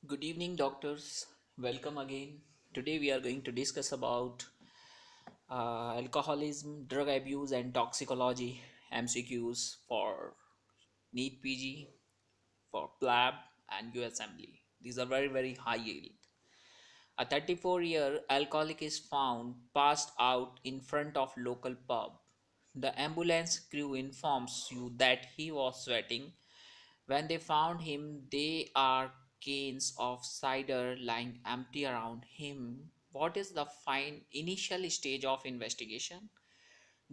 Good evening, doctors. Welcome again. Today we are going to discuss about alcoholism, drug abuse, and toxicology MCQs for neet PG, for plab, and usmle. These are very high yield. A 34-year alcoholic is found passed out in front of local pub. The ambulance crew informs you that he was sweating. When they found him, there are cans of cider lying empty around him. What is the fine initial stage of investigation?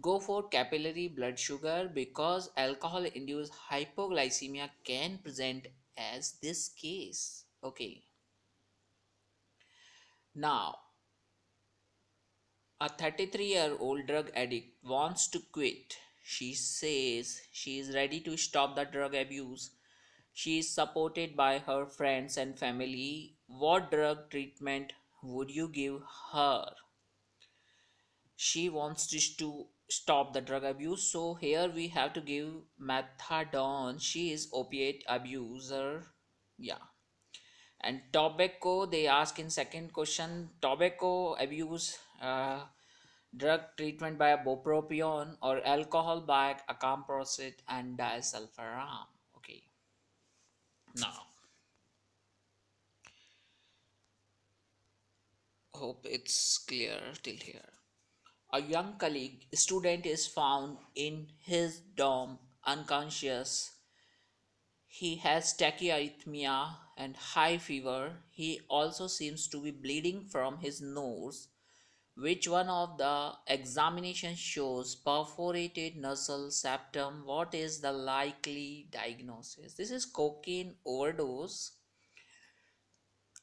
Go for capillary blood sugar because alcohol induced hypoglycemia can present as this case. Okay, now a 33-year-old drug addict wants to quit. She says she is ready to stop the drug abuse. She is supported by her friends and family. What drug treatment would you give her? She wants to stop the drug abuse, so here we have to give methadone. She is opiate abuser. Yeah. And tobacco, they ask in second question, tobacco abuse, drug treatment by bupropion or alcohol by acamprosate and disulfiram. Okay, now hope it's clear till here. A young colleague student is found in his dorm unconscious. He has tachyarrhythmia and high fever. He also seems to be bleeding from his nose. Which one of the examination shows perforated nasal septum? What is the likely diagnosis? This is cocaine overdose.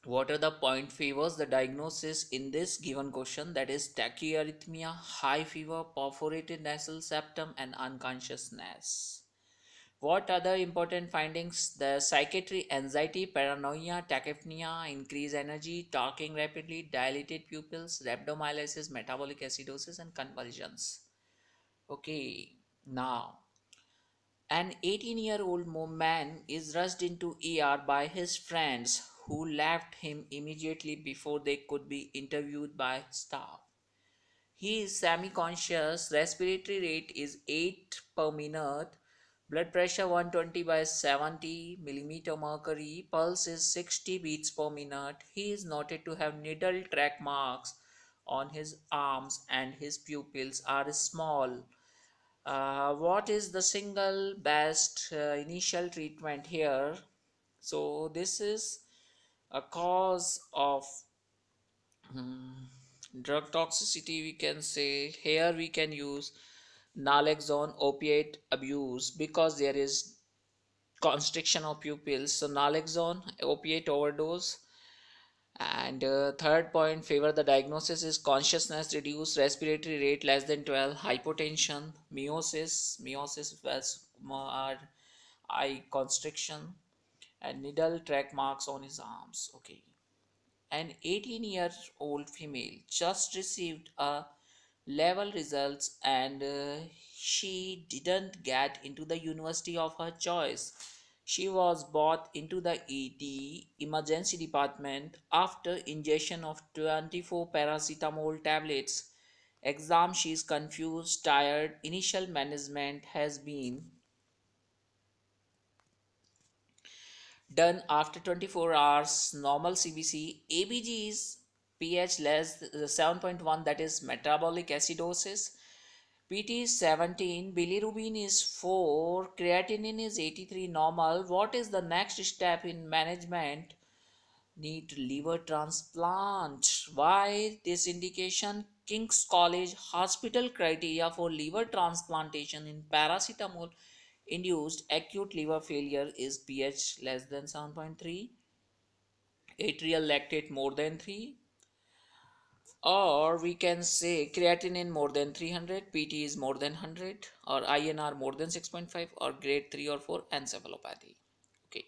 What are the point favors the diagnosis in this given question? That is tachyarrhythmia, high fever, perforated nasal septum, and unconsciousness. What other important findings? The psychiatry, anxiety, paranoia, tachypnea, increased energy, talking rapidly, dilated pupils, rhabdomyolysis, metabolic acidosis, and convulsions. Okay, now an 18-year-old man is rushed into ER by his friends who left him immediately before they could be interviewed by staff. He is semi-conscious, respiratory rate is 8 per minute, blood pressure 120 by 70 millimeter mercury, pulse is 60 beats per minute. He is noted to have needle track marks on his arms and his pupils are small. What is the single best initial treatment here? So this is a cause of drug toxicity, we can say. Here we can use naloxone opiate abuse because there is constriction of pupils, so naloxone opiate overdose. And third point, favor the diagnosis is consciousness reduced, respiratory rate less than 12, hypotension, meiosis was eye constriction, and needle track marks on his arms. Okay, an 18-year-old female just received a level results and she didn't get into the university of her choice. She was brought into the ED emergency department after ingestion of 24 paracetamol tablets. Exam, she is confused, tired. Initial management has been done after 24 hours. Normal CBC. ABG is pH less 7.1, that is metabolic acidosis. PT is 17, bilirubin is 4, creatinine is 83 normal. What is the next step in management? Need liver transplant. Why this indication? King's College Hospital criteria for liver transplantation in paracetamol induced acute liver failure is pH less than 7.3, atrial lactate more than 3, or we can say creatinine more than 300, PT is more than 100, or INR more than 6.5, or grade 3 or 4 encephalopathy. Okay.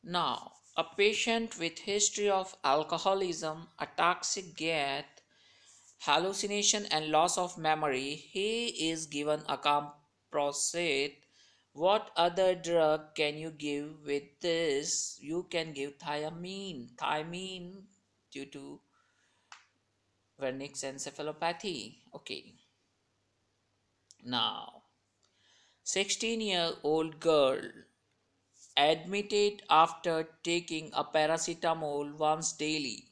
Now, a patient with history of alcoholism, ataxic gait, hallucination and loss of memory, he is given acamprosate. What other drug can you give with this? You can give thiamine. Thiamine due to Wernicke's encephalopathy. Okay. Now, 16-year-old girl admitted after taking a paracetamol once daily.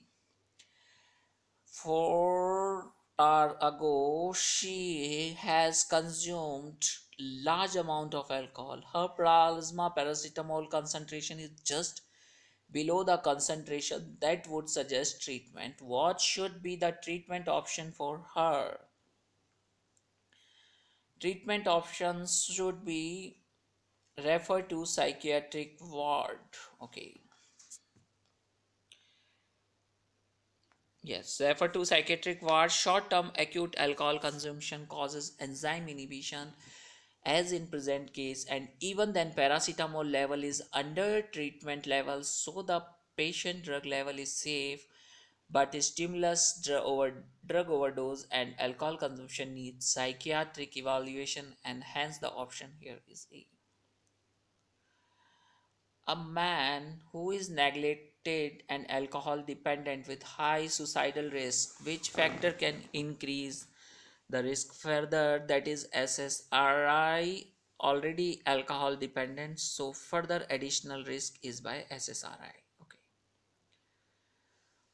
4 hours ago, she has consumed large amount of alcohol. Her plasma paracetamol concentration is just below the concentration that would suggest treatment. What should be the treatment option for her? Treatment options should be refer to psychiatric ward. Okay. Yes, refer to psychiatric ward. Short-term acute alcohol consumption causes enzyme inhibition, as in present case, and even then paracetamol level is under treatment level, so the patient drug level is safe, but stimulus drug overdose and alcohol consumption needs psychiatric evaluation, and hence the option here is A. A man who is neglected and alcohol dependent with high suicidal risk, which factor can increase the risk further? That is SSRI, already alcohol dependent, so further additional risk is by SSRI. Okay.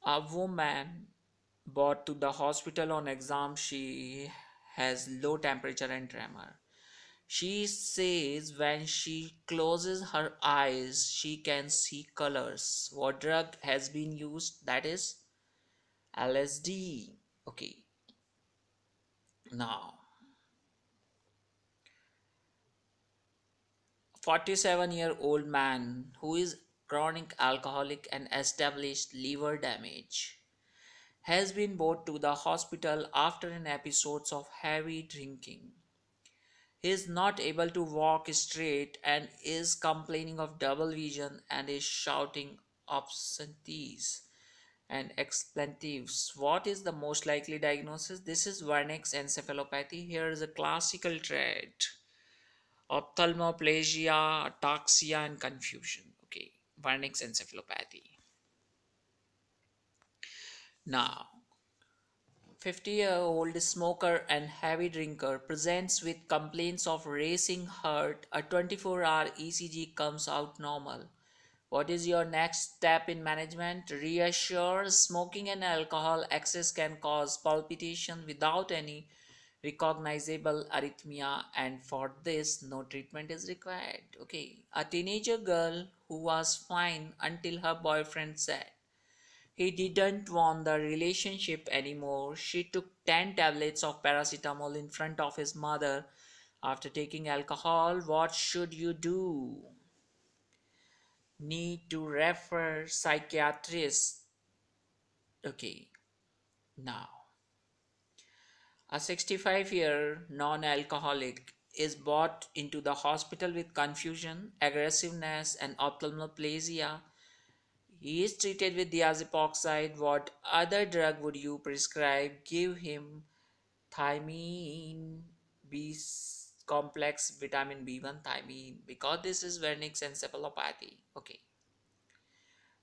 A woman brought to the hospital on exam, she has low temperature and tremor. She says when she closes her eyes, she can see colors. What drug has been used? That is LSD. Okay, now 47-year-old man who is chronic alcoholic and established liver damage has been brought to the hospital after an episode of heavy drinking. He is not able to walk straight and is complaining of double vision and is shouting obscenities and expletives. What is the most likely diagnosis? This is Wernicke's encephalopathy. Here is a classical trait: ophthalmoplegia, ataxia, and confusion. Okay, Wernicke's encephalopathy. Now, 50-year-old smoker and heavy drinker presents with complaints of racing heart. A 24-hour ECG comes out normal. What is your next step in management? Reassure smoking and alcohol excess can cause palpitation without any recognizable arrhythmia, and for this no treatment is required. Okay, a teenager girl who was fine until her boyfriend said he didn't want the relationship anymore. She took 10 tablets of paracetamol in front of his mother after taking alcohol. What should you do? Need to refer psychiatrist. Okay, now a 65-year non-alcoholic is brought into the hospital with confusion, aggressiveness, and ophthalmoplegia. He is treated with diazepoxide. What other drug would you prescribe? Give him thiamine B complex, vitamin B1 thiamine, because this is Wernicke's encephalopathy. Okay.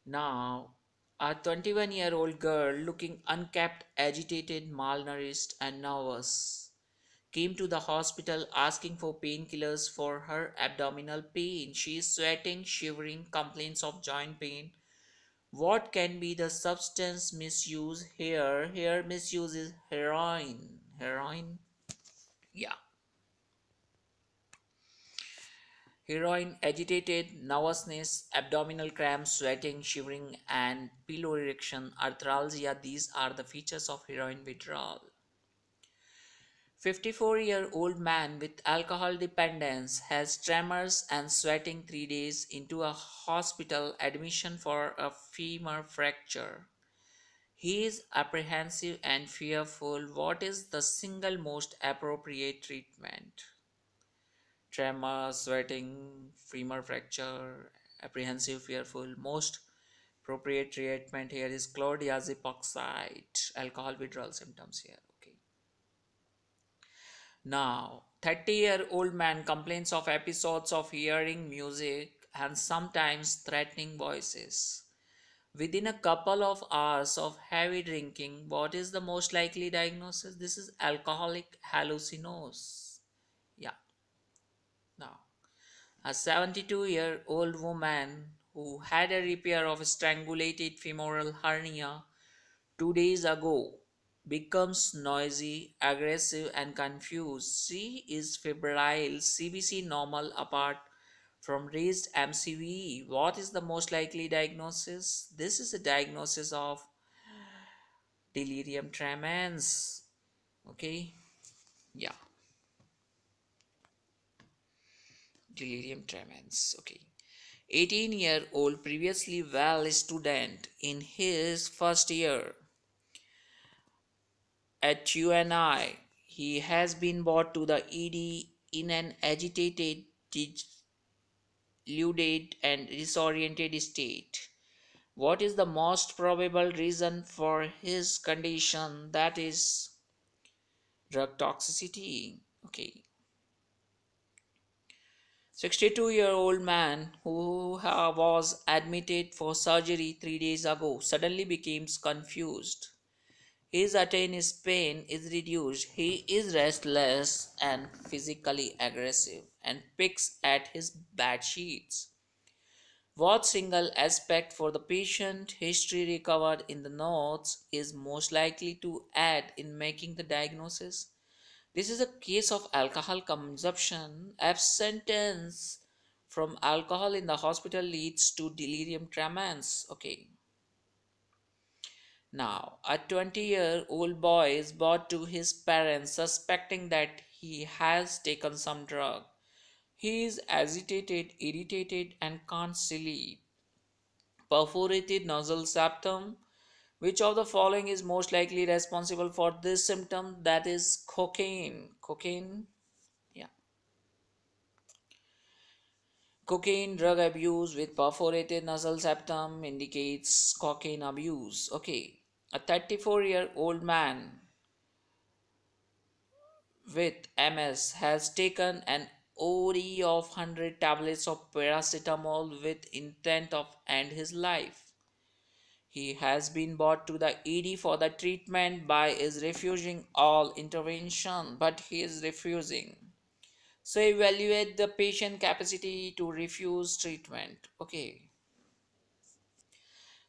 Now, a 21-year-old girl looking unkept, agitated, malnourished, and nervous came to the hospital asking for painkillers for her abdominal pain. She is sweating, shivering, complains of joint pain. What can be the substance misuse here? Here misuse is heroin. Heroin? Yeah. Heroin, agitated, nervousness, abdominal cramps, sweating, shivering, and piloerection, arthralgia. These are the features of heroin withdrawal. 54-year-old man with alcohol dependence has tremors and sweating 3 days into a hospital admission for a femur fracture. He is apprehensive and fearful. What is the single most appropriate treatment? Tremor, sweating, femur fracture, apprehensive, fearful. Most appropriate treatment here is chlordiazepoxide. Alcohol withdrawal symptoms here. Okay. Now, 30-year-old man complains of episodes of hearing music and sometimes threatening voices. Within a couple of hours of heavy drinking, what is the most likely diagnosis? This is alcoholic hallucinosis. Yeah, now. A 72-year-old woman who had a repair of strangulated femoral hernia 2 days ago becomes noisy, aggressive, and confused. She is febrile, CBC normal apart from raised MCVE. What is the most likely diagnosis? This is a diagnosis of delirium tremens. Okay, yeah, delirium tremens. Okay. 18-year-old previously well student in his first year at UNI. He has been brought to the ED in an agitated, deluded, and disoriented state. What is the most probable reason for his condition? That is drug toxicity. Okay. 62-year-old man who was admitted for surgery 3 days ago suddenly becomes confused. His attention pain is reduced. He is restless and physically aggressive and picks at his bed sheets. What single aspect for the patient history recovered in the notes is most likely to aid in making the diagnosis? This is a case of alcohol consumption. Abstinence from alcohol in the hospital leads to delirium tremens. Okay. Now, a 20-year-old boy is brought to his parents suspecting that he has taken some drug. He is agitated, irritated, and can't sleep. Perforated nasal septum. Which of the following is most likely responsible for this symptom? That is cocaine. Cocaine, yeah. Cocaine drug abuse with perforated nasal septum indicates cocaine abuse. Okay. A 34-year-old man with MS has taken an OD of 100 tablets of paracetamol with intent of end his life. He has been brought to the ED for the treatment by is refusing all intervention, but he is refusing. So evaluate the patient capacity to refuse treatment. Okay.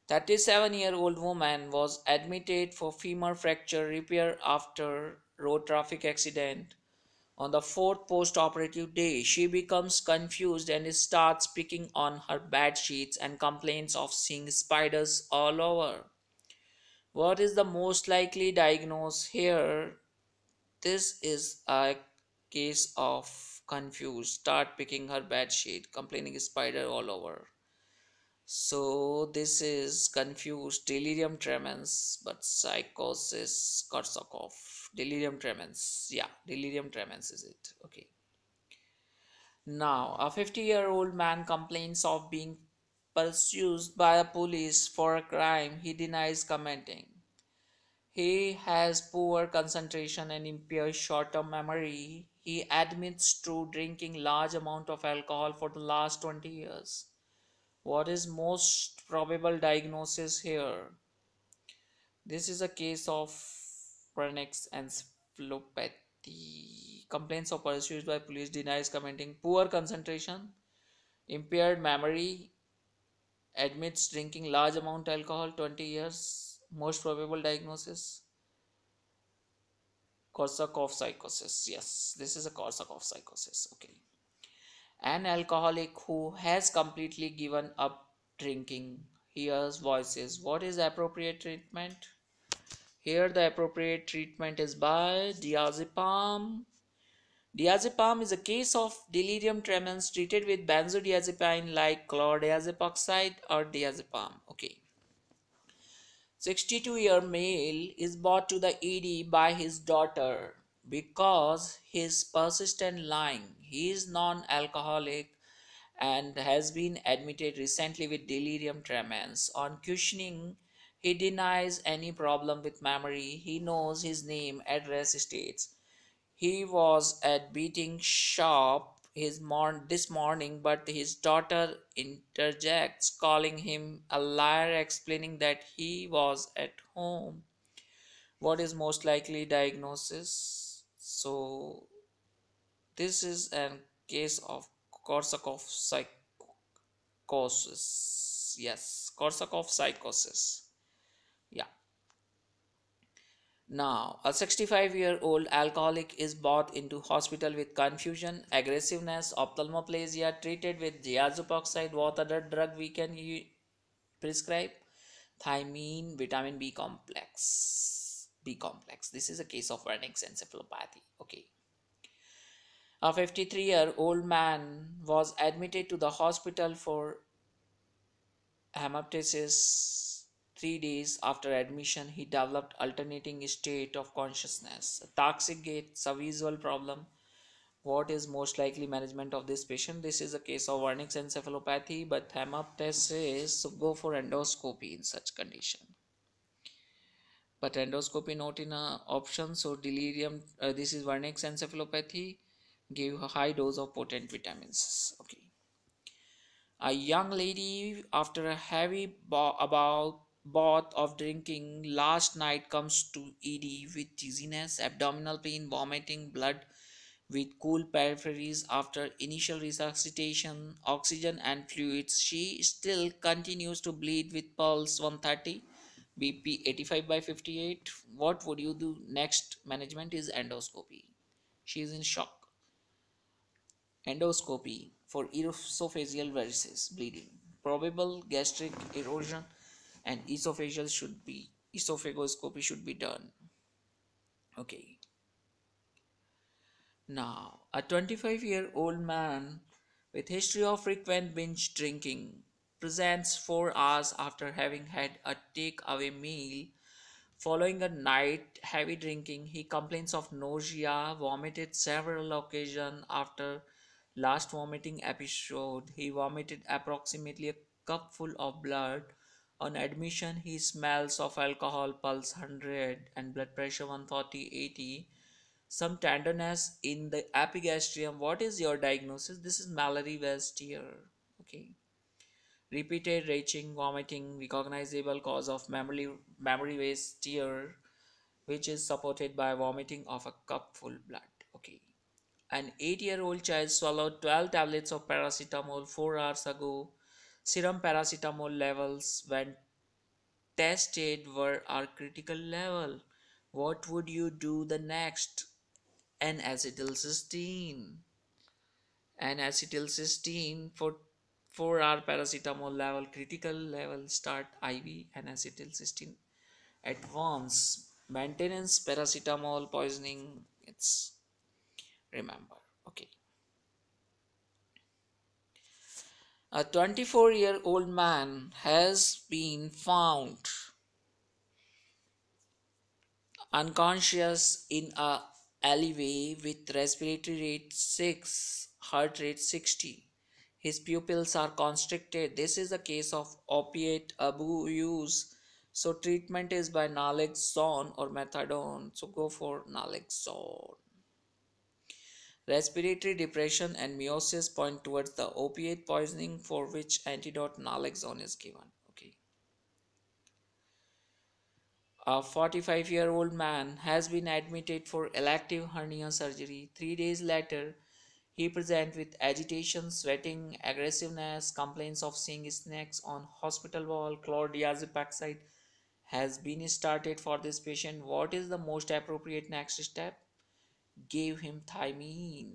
37-year-old woman was admitted for femur fracture repair after road traffic accident. On the fourth post-operative day, she becomes confused and starts picking on her bed sheets and complains of seeing spiders all over. What is the most likely diagnosis here? This is a case of confused. Start picking her bed sheet, complaining spider all over. So this is confused delirium tremens, but psychosis, Korsakoff. Delirium tremens. Yeah, delirium tremens is it. Okay. Now, a 50-year-old man complains of being pursued by a police for a crime he denies committing. He has poor concentration and impaired short-term memory. He admits to drinking large amount of alcohol for the last 20 years. What is most probable diagnosis here? This is a case of chronic encephalopathy. Complaints of pursuit by police, denies commenting, poor concentration, impaired memory, admits drinking large amount alcohol 20 years. Most probable diagnosis, Korsakoff psychosis. Yes, this is a Korsakoff psychosis. Okay. An alcoholic who has completely given up drinking hears voices. What is appropriate treatment? Here the appropriate treatment is by diazepam. Diazepam is a case of delirium tremens treated with benzodiazepine like chlordiazepoxide or diazepam. Okay. 62-year male is brought to the ED by his daughter because his persistent lying. He is non-alcoholic and has been admitted recently with delirium tremens. On questioning, he denies any problem with memory. He knows his name, address, states. He was at beating shop this morning, but his daughter interjects, calling him a liar, explaining that he was at home. What is most likely diagnosis? So this is a case of Korsakoff psychosis. Yes, Korsakoff psychosis. Yeah. Now, a 65-year-old alcoholic is brought into hospital with confusion, aggressiveness, ophthalmoplegia, treated with diazepoxide. What other drug we can prescribe? Thiamine, vitamin B complex. B complex. This is a case of Wernicke's encephalopathy. Okay. A 53-year-old man was admitted to the hospital for hemoptysis. 3 days after admission, he developed alternating state of consciousness. A toxic gates, a visual problem. What is most likely management of this patient? This is a case of Wernicke's encephalopathy, but hemoptysis, so go for endoscopy in such condition. But endoscopy not in a option, so delirium. This is Wernicke's encephalopathy. Give a high dose of potent vitamins. Okay. A young lady, after a heavy about bath of drinking last night, comes to ED with dizziness, abdominal pain, vomiting, blood with cool peripheries after initial resuscitation, oxygen and fluids. She still continues to bleed with pulse 130, BP 85 by 58. What would you do? Next management is endoscopy. She is in shock. Endoscopy for esophageal varices bleeding, probable gastric erosion, and esophagoscopy should be done. Okay. Now, a 25-year-old man with history of frequent binge drinking presents 4 hours after having had a takeaway meal. Following a night heavy drinking, he complains of nausea, vomited several occasions. After last vomiting episode, he vomited approximately a cupful of blood. On admission, he smells of alcohol, pulse 100 and blood pressure 140/80. Some tenderness in the epigastrium. What is your diagnosis? This is Mallory West tear. Okay. Repeated retching, vomiting, recognizable cause of memory waste tear, which is supported by vomiting of a cupful blood. Okay. An 8-year-old child swallowed 12 tablets of paracetamol 4 hours ago. Serum paracetamol levels when tested were our critical level. What would you do the next? An acetylcysteine. An acetylcysteine for 4-hour paracetamol level, critical level, start IV and acetylcysteine at once. Maintenance paracetamol poisoning, it's remember. Okay. A 24-year-old man has been found unconscious in a alleyway with respiratory rate 6, heart rate 60. His pupils are constricted. This is a case of opiate abuse. So treatment is by naloxone or methadone. So go for naloxone. Respiratory depression and meiosis point towards the opiate poisoning, for which antidote naloxone is given. Okay. A 45-year-old man has been admitted for elective hernia surgery. 3 days later, he presents with agitation, sweating, aggressiveness, complaints of seeing snakes on hospital wall. Chlordiazepam has been started for this patient. What is the most appropriate next step? Give him thiamine,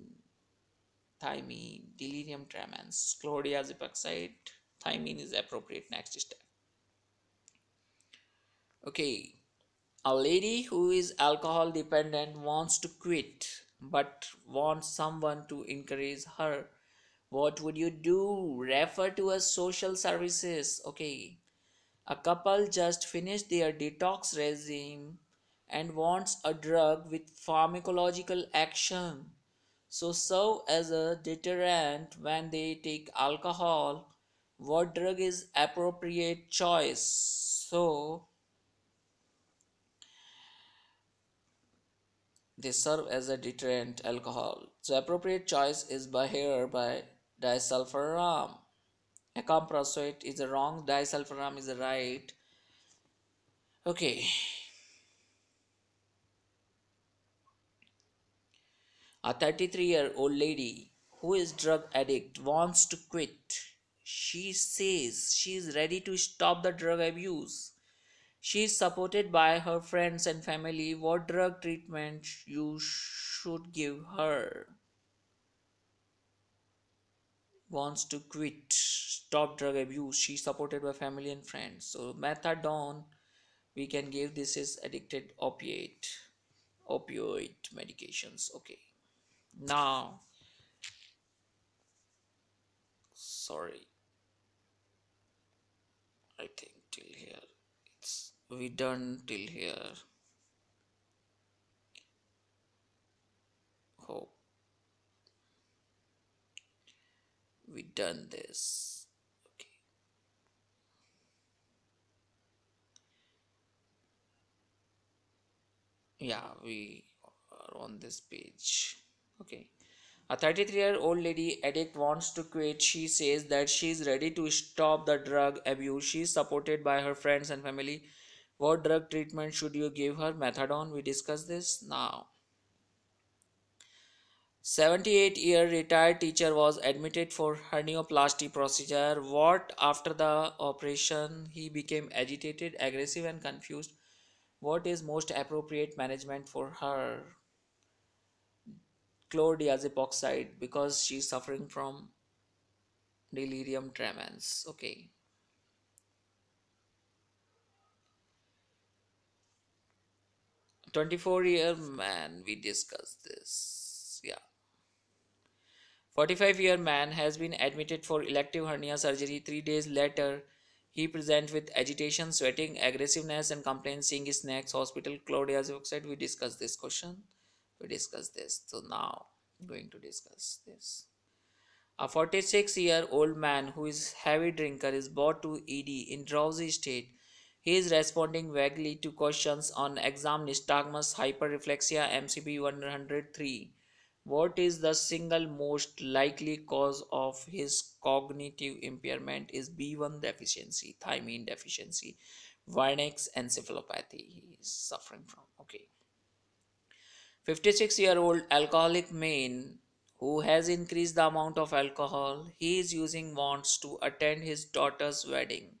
delirium tremens, chlordiazepam. Thiamine is appropriate next step. Okay. A lady who is alcohol dependent wants to quit but wants someone to encourage her. What would you do? Refer to a social services. Okay. A couple just finished their detox regime and wants a drug with pharmacological action. So serve as a deterrent when they take alcohol. What drug is appropriate choice? So They serve as a deterrent alcohol. So appropriate choice is by here by disulfiram. Acamprosate is the wrong, disulfiram is the right. Okay, a 33-year-old lady who is drug addict wants to quit. She says she is ready to stop the drug abuse. She is supported by her friends and family. What drug treatment you should give her? Wants to quit, stop drug abuse. She's supported by family and friends. So methadone we can give. This is addicted opioid medications. Okay. Now, sorry, I think till here it's we done till here. Hope we done this. Okay. Yeah, we are on this page. Okay. A 33-year-old lady addict wants to quit. She says that she is ready to stop the drug abuse. She is supported by her friends and family. What drug treatment should you give her? Methadone. We discuss this now. 78-year retired teacher was admitted for hernioplasty procedure. What after the operation he became agitated, aggressive and confused. What is most appropriate management for her? Chlordiazepoxide because she's suffering from delirium tremens. Okay. 24-year man, we discussed this. Yeah. 45-year man has been admitted for elective hernia surgery. 3 days later, he presents with agitation, sweating, aggressiveness, and complaints seeing his next hospital. Chlordiazepoxide. We discussed this question. We discussed this. So now, I'm going to discuss this. A 46-year-old man who is heavy drinker is brought to ED in drowsy state. He is responding vaguely to questions on exam nystagmus hyperreflexia MCB 103. What is the single most likely cause of his cognitive impairment is B1 deficiency, thiamine deficiency, Wernicke's encephalopathy he is suffering from. Okay. 56-year-old alcoholic man who has increased the amount of alcohol he is using wants to attend his daughter's wedding.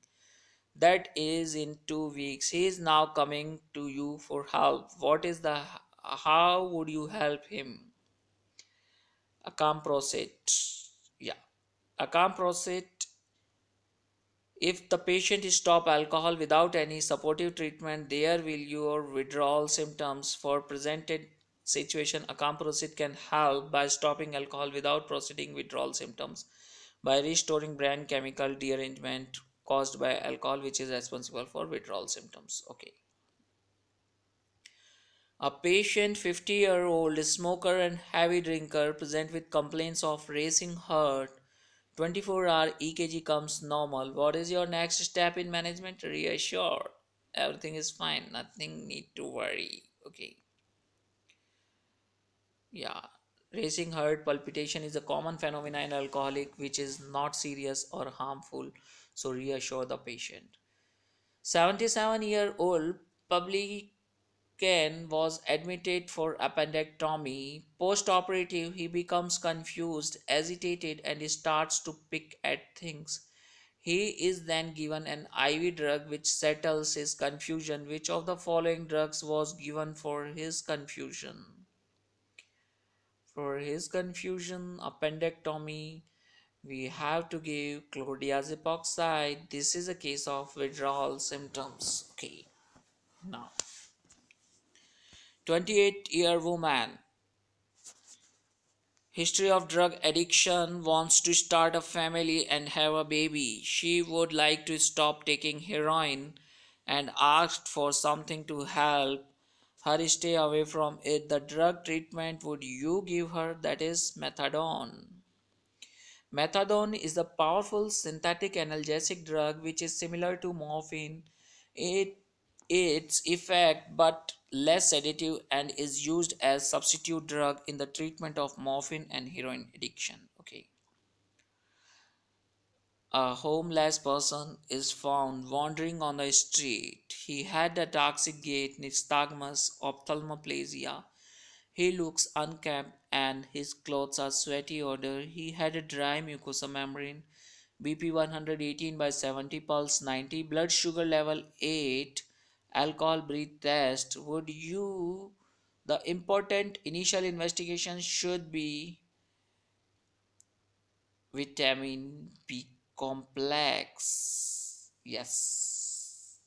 That is in 2 weeks. He is now coming to you for help. What is the how would you help him? Acamprosate. Yeah. Acamprosate. If the patient stop alcohol without any supportive treatment, there will your withdrawal symptoms for presented situation. Acamprosate can help by stopping alcohol without proceeding withdrawal symptoms by restoring brain chemical derangement caused by alcohol, which is responsible for withdrawal symptoms. Okay. A patient 50-year-old smoker and heavy drinker present with complaints of racing heart. 24-hour EKG comes normal. What is your next step in management? Reassure. Everything is fine. Nothing need to worry. Okay. Yeah. Racing heart palpitation is a common phenomenon in alcoholic which is not serious or harmful. So reassure the patient. 77-year-old public Ken was admitted for appendectomy. Post-operative, he becomes confused, agitated, and starts to pick at things. He is then given an IV drug which settles his confusion. Which of the following drugs was given for his confusion? For his confusion, appendectomy, we have to give chlordiazepoxide. This is a case of withdrawal symptoms. Okay, now 28-year woman, history of drug addiction, wants to start a family and have a baby. She would like to stop taking heroin and asked for something to help her stay away from it. The drug treatment would you give her? That is methadone. Methadone is a powerful synthetic analgesic drug which is similar to morphine. It its effect but less sedative and is used as substitute drug in the treatment of morphine and heroin addiction. Okay. A homeless person is found wandering on the street. He had a toxic gait, nystagmus, ophthalmoplegia. He looks unkempt and his clothes are sweaty odor. He had a dry mucosa membrane, BP 118 by 70, pulse 90, blood sugar level 8, alcohol breath test. Would you, the important initial investigation should be vitamin B complex. Yes.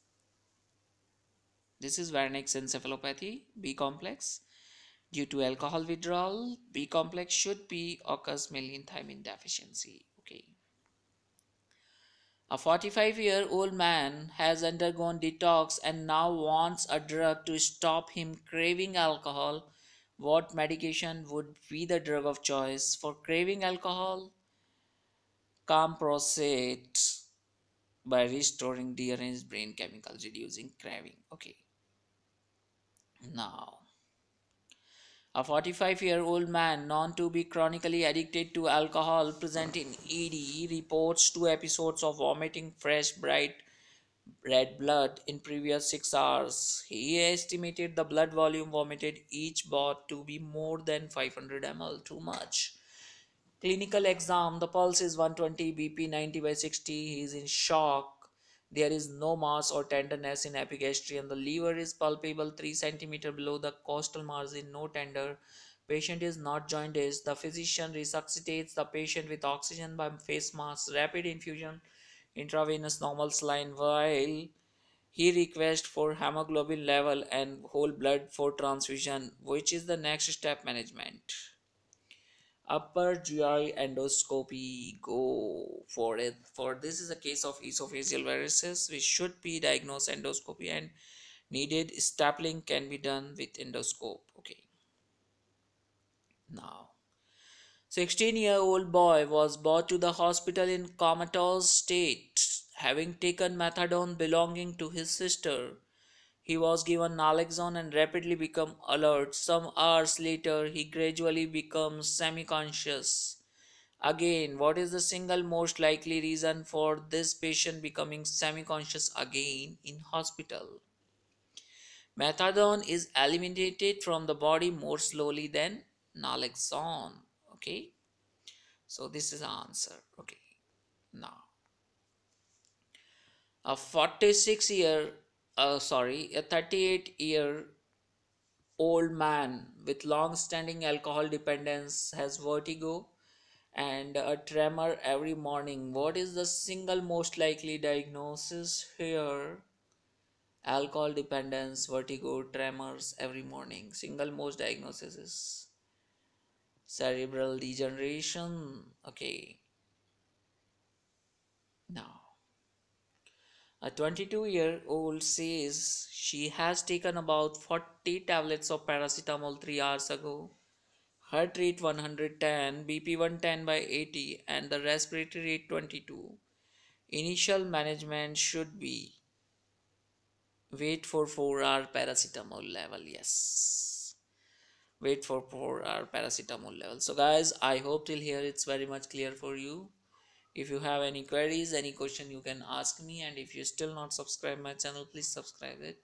This is Wernicke's encephalopathy, B complex. Due to alcohol withdrawal, B complex should be occurs mainly in thiamine deficiency. Okay. A 45-year-old man has undergone detox and now wants a drug to stop him craving alcohol. What medication would be the drug of choice for craving alcohol? Camprosate by restoring dearranged brain chemicals, reducing craving. Okay. Now, a 45-year-old man known to be chronically addicted to alcohol present in ED reports 2 episodes of vomiting fresh bright red blood in previous 6 hours. He estimated the blood volume vomited each bought to be more than 500 ml, too much. Clinical exam, the pulse is 120, BP 90 by 60. He is in shock. There is no mass or tenderness in epigastrium. The liver is palpable 3 cm below the costal margin, no tender. Patient is not jaundiced. The physician resuscitates the patient with oxygen by face mask, rapid infusion, intravenous normal saline, while he requests for hemoglobin level and whole blood for transfusion. Which is the next step management? Upper GI endoscopy, go for it. For this is a case of esophageal varices which should be diagnosed endoscopy, and needed stapling can be done with endoscope. Okay. Now, 16-year-old boy was brought to the hospital in comatose state, having taken methadone belonging to his sister. He was given naloxone and rapidly became alert. Some hours later, he gradually becomes semi-conscious. Again, what is the single most likely reason for this patient becoming semi-conscious again in hospital? Methadone is eliminated from the body more slowly than naloxone. Okay, so this is the answer. Okay, now a 38-year old man with long-standing alcohol dependence has vertigo and a tremor every morning. What is the single most likely diagnosis here? Alcohol dependence, vertigo, tremors every morning. Single most diagnosis is cerebral degeneration. Okay. Now, a 22-year-old says she has taken about 40 tablets of paracetamol 3 hours ago. Heart rate 110, BP 110 by 80, and the respiratory rate 22. Initial management should be wait for 4-hour paracetamol level. Yes, wait for 4-hour paracetamol level. So guys, I hope till here it's very much clear for you. If you have any queries, any question, you can ask me, and if you still not subscribe my channel, please subscribe it.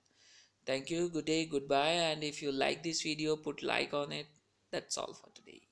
Thank you, good day, goodbye, and if you like this video, put like on it. That's all for today.